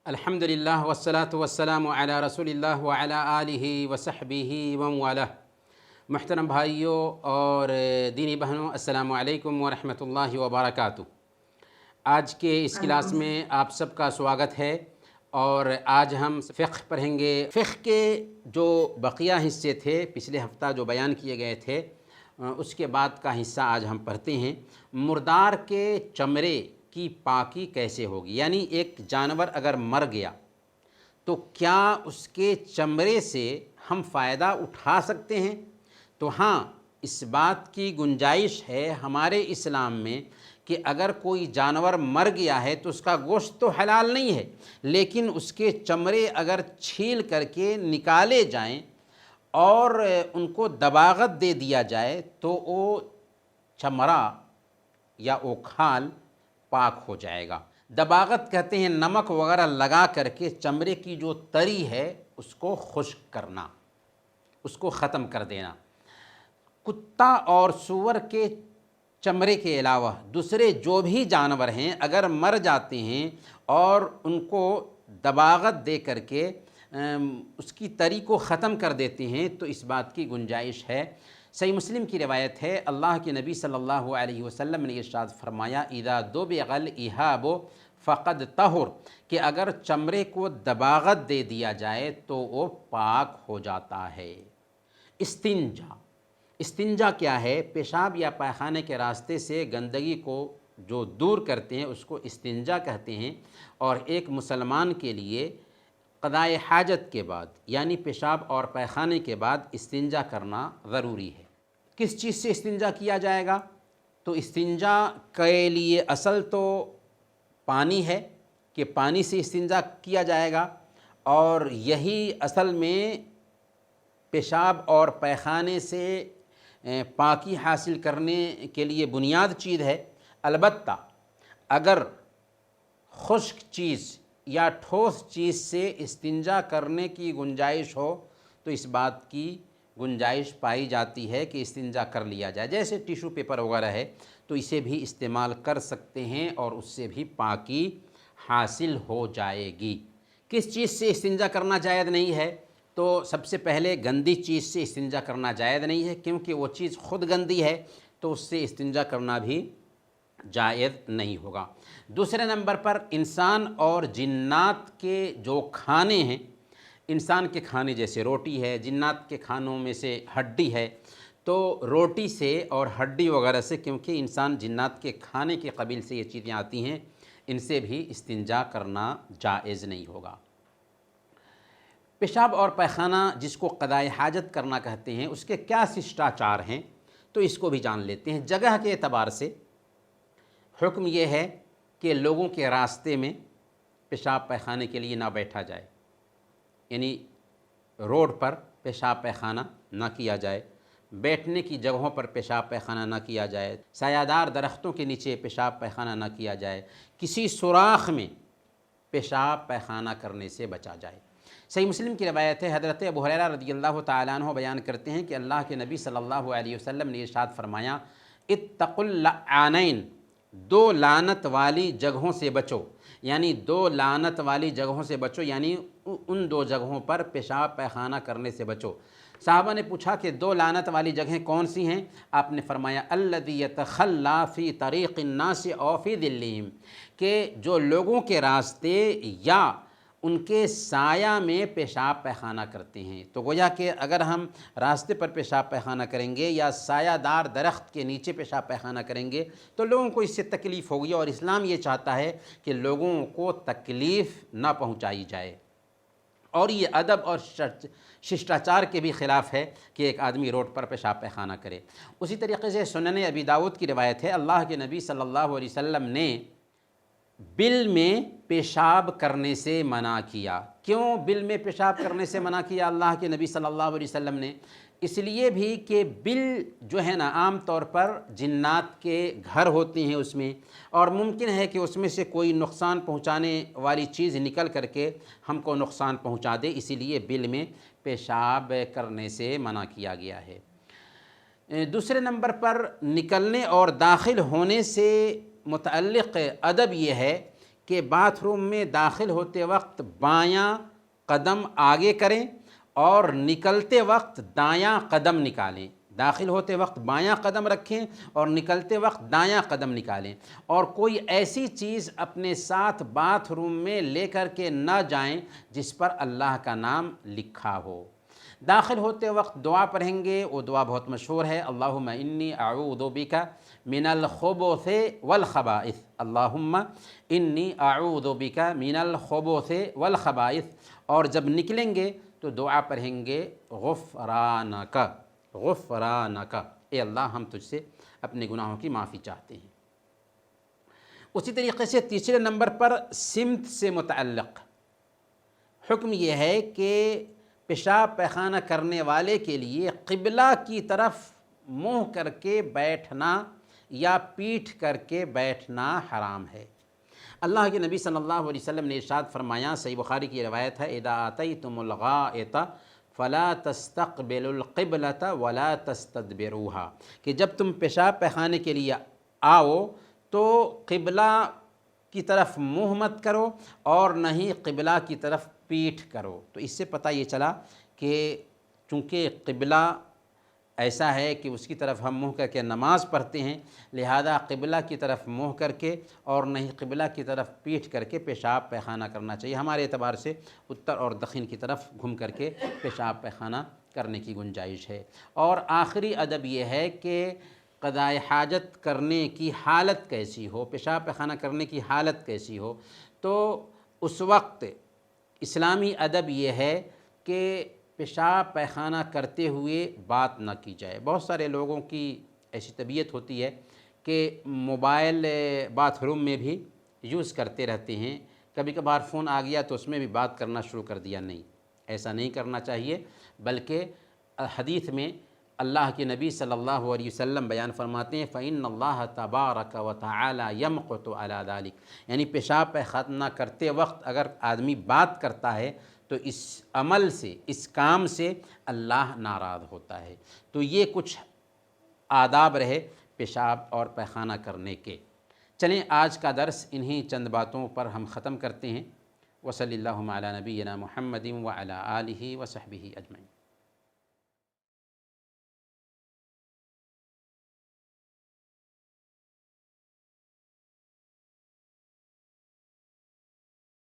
الحمدللہ والصلاة والسلام علی رسول اللہ وعلی آلہ وصحبہ ومن والہ۔ محترم بھائیوں اور دینی بہنوں، السلام علیکم ورحمۃ اللہ وبرکاتہ۔ آج کے اس کلاس میں آپ سب کا سواگت ہے، اور آج ہم فقہ پڑھیں گے۔ فقہ کے جو بقیہ حصے تھے پچھلے ہفتہ جو بیان کیے گئے تھے، اس کے بعد کا حصہ آج ہم پڑھتے ہیں۔ مردار کے چمڑے کی پاکی کیسے ہوگی، یعنی ایک جانور اگر مر گیا تو کیا اس کے چمڑے سے ہم فائدہ اٹھا سکتے ہیں؟ تو ہاں، اس بات کی گنجائش ہے ہمارے اسلام میں کہ اگر کوئی جانور مر گیا ہے تو اس کا گوشت تو حلال نہیں ہے، لیکن اس کے چمڑے اگر چھیل کر کے نکالے جائیں اور ان کو دباغت دے دیا جائے تو وہ چمڑا یا وہ کھال پاک ہو جائے گا۔ دباغت کہتے ہیں نمک وغیرہ لگا کر کے چمڑے کی جو تری ہے اس کو خشک کرنا، اس کو ختم کر دینا۔ کتا اور سور کے چمڑے کے علاوہ دوسرے جو بھی جانور ہیں اگر مر جاتے ہیں اور ان کو دباغت دے کر کے اس کی تری کو ختم کر دیتے ہیں تو اس بات کی گنجائش ہے۔ صحیح مسلم کی روایت ہے، اللہ کے نبی صلی اللہ علیہ وسلم نے ارشاد فرمایا، اذا دبغ الاہاب فقد طہر، کہ اگر چمڑے کو دباغت دے دیا جائے تو وہ پاک ہو جاتا ہے۔ استنجا کیا ہے؟ پیشاب یا پاخانے کے راستے سے گندگی کو جو دور کرتے ہیں اس کو استنجا کہتے ہیں، اور ایک مسلمان کے لیے قضائے حاجت کے بعد یعنی پیشاب اور پاخانے کے بعد استنجا کرنا ضروری ہے۔ کس چیز سے استنجا کیا جائے گا؟ تو استنجا کے لیے اصل تو پانی ہے کہ پانی سے استنجا کیا جائے گا، اور یہی اصل میں پیشاب اور پاخانے سے پاکی حاصل کرنے کے لیے بنیاد چیز ہے۔ البتہ اگر خشک چیز یا ٹھوس چیز سے استنجا کرنے کی گنجائش ہو تو اس بات کی گنجائش پائی جاتی ہے کہ استنجا کر لیا جائے، جیسے ٹیشو پیپر وغیرہ ہے تو اسے بھی استعمال کر سکتے ہیں اور اس سے بھی پاکی حاصل ہو جائے گی۔ کس چیز سے استنجا کرنا جائز نہیں ہے؟ تو سب سے پہلے گندی چیز سے استنجا کرنا جائز نہیں ہے، کیونکہ وہ چیز خود گندی ہے تو اس سے استنجا کرنا بھی جائز نہیں ہوگا۔ دوسرے نمبر پر انسان اور جنات کے جو کھانے ہیں، انسان کے کھانے جیسے روٹی ہے، جنات کے کھانوں میں سے ہڈی ہے، تو روٹی سے اور ہڈی وغیرہ سے، کیونکہ انسان جنات کے کھانے کے قبیل سے یہ چیزیں آتی ہیں، ان سے بھی استنجا کرنا جائز نہیں ہوگا۔ پیشاب اور پاخانہ جس کو قضائے حاجت کرنا کہتے ہیں، اس کے کیا ششٹاچار ہیں تو اس کو بھی جان لیتے ہیں۔ جگہ کے اعتبار سے حکم یہ ہے کہ لوگوں کے راستے میں پیشاب پاخانے کے لیے نہ بیٹھا جائے، یعنی روڈ پر پیشاب پاخانہ نہ کیا جائے، بیٹھنے کی جگہوں پر پیشاب پاخانہ نہ کیا جائے، سایہ دار درختوں کے نیچے پیشاب پاخانہ نہ کیا جائے، کسی سوراخ میں پیشاب پاخانہ کرنے سے بچا جائے۔ صحیح مسلم کی روایت ہے، حضرت ابو ہریرہ رضی اللہ تعالیٰ عنہ بیان کرتے ہیں کہ اللہ کے نبی صلی اللہ علیہ وسلم نے ارشاد فرمایا، اتقوا اللعانین، دو لعنت والی جگہوں سے بچو، یعنی دو لعنت والی جگہوں سے بچو، یعنی ان دو جگہوں پر پیشاب پاخانہ کرنے سے بچو۔ صحابہ نے پوچھا کہ دو لعنت والی جگہیں کون سی ہیں؟ آپ نے فرمایا، الذی یتخلی فی طریق الناس او فی ظلہم، کہ جو لوگوں کے راستے یا ان کے سایہ میں پیشاب پاخانہ کرتے ہیں۔ تو گویا کہ اگر ہم راستے پر پیشاب پاخانہ کریں گے یا سایہ دار درخت کے نیچے پیشاب پاخانہ کریں گے تو لوگوں کو اس سے تکلیف ہوگی، اور اسلام یہ چاہتا ہے کہ لوگوں کو تکلیف نہ پہنچائی جائے، اور یہ ادب اور ششٹاچار کے بھی خلاف ہے کہ ایک آدمی روڈ پر پیشاب پاخانہ کرے۔ اسی طریقے سے سنن ابی داؤد کی روایت ہے، اللہ کے نبی صلی اللہ علیہ وسلم نے بل میں پیشاب کرنے سے منع کیا۔ کیوں بل میں پیشاب کرنے سے منع کیا اللہ کے نبی صلی اللہ علیہ وسلم نے؟ اس لیے بھی کہ بل جو ہے نا، عام طور پر جنات کے گھر ہوتے ہیں اس میں، اور ممکن ہے کہ اس میں سے کوئی نقصان پہنچانے والی چیز نکل کر کے ہم کو نقصان پہنچا دے، اسی لیے بل میں پیشاب کرنے سے منع کیا گیا ہے۔ دوسرے نمبر پر نکلنے اور داخل ہونے سے متعلق ادب یہ ہے کہ باتھ روم میں داخل ہوتے وقت بایاں قدم آگے کریں اور نکلتے وقت دایاں قدم نکالیں۔ داخل ہوتے وقت بایاں قدم رکھیں اور نکلتے وقت دایاں قدم نکالیں، اور کوئی ایسی چیز اپنے ساتھ باتھ روم میں لے کر کے نہ جائیں جس پر اللہ کا نام لکھا ہو۔ داخل ہوتے وقت دعا پڑھیں گے، وہ دعا بہت مشہور ہے، اللہم انی اعوذ بک من الخبث والخبائث، اللہم انی اعوذ بک من الخبث والخبائث، اور جب نکلیں گے تو دعا پڑھیں گے غفرانک، غفرانک، اے اللہ ہم تجھ سے اپنے گناہوں کی معافی چاہتے ہیں۔ اسی طریقے سے تیسرے نمبر پر سمت سے متعلق حکم یہ ہے کہ پیشاب پیخانہ کرنے والے کے لیے قبلہ کی طرف منہ کر کے بیٹھنا یا پیٹھ کر کے بیٹھنا حرام ہے۔ اللہ کے نبی صلی اللہ علیہ وسلم نے ارشاد فرمایا، صحیح بخاری کی روایت ہے، اذا اتیتم الغائط فلا تستقبلوا القبلة ولا تستدبروها، کہ جب تم پیشاب پیخانے کے لیے آؤ تو قبلہ کی طرف منہ مت کرو اور نہ ہی قبلہ کی طرف پیٹھ کرو۔ تو اس سے پتہ یہ چلا کہ چونکہ قبلہ ایسا ہے کہ اس کی طرف ہم منہ کر کے نماز پڑھتے ہیں، لہذا قبلہ کی طرف منہ کر کے اور نہیں قبلہ کی طرف پیٹھ کر کے پیشاب پیخانہ کرنا چاہیے۔ ہمارے اعتبار سے اتر اور دکن کی طرف گھوم کر کے پیشاب پیخانہ کرنے کی گنجائش ہے۔ اور آخری ادب یہ ہے کہ قضائے حاجت کرنے کی حالت کیسی ہو، پیشاب پیخانہ کرنے کی حالت کیسی ہو، تو اس وقت اسلامی ادب یہ ہے کہ پیشاب پیخانہ کرتے ہوئے بات نہ کی جائے۔ بہت سارے لوگوں کی ایسی طبیعت ہوتی ہے کہ موبائل باتھ روم میں بھی یوز کرتے رہتے ہیں، کبھی کبھار فون آ گیا تو اس میں بھی بات کرنا شروع کر دیا۔ نہیں، ایسا نہیں کرنا چاہیے، بلکہ حدیث میں اللہ کے نبی صلی اللہ علیہ وسلم بیان فرماتے ہیں فَإِنَّ اللَّهَ تَبَارَكَ وَتَعَالَى يَمْقُتُ عَلَى ذَلِكَ، یعنی پیشاب پیخانہ کرتے وقت اگر آدمی بات کرتا ہے تو اس عمل سے، اس کام سے اللہ ناراض ہوتا ہے۔ تو یہ کچھ آداب رہے پیشاب اور پیخانہ کرنے کے۔ چلیں آج کا درس انہی چند باتوں پر ہم ختم کرتے ہیں۔ وصلی اللہ علی نبینا محمد وعلی آلہ وصحبہ اجمعین۔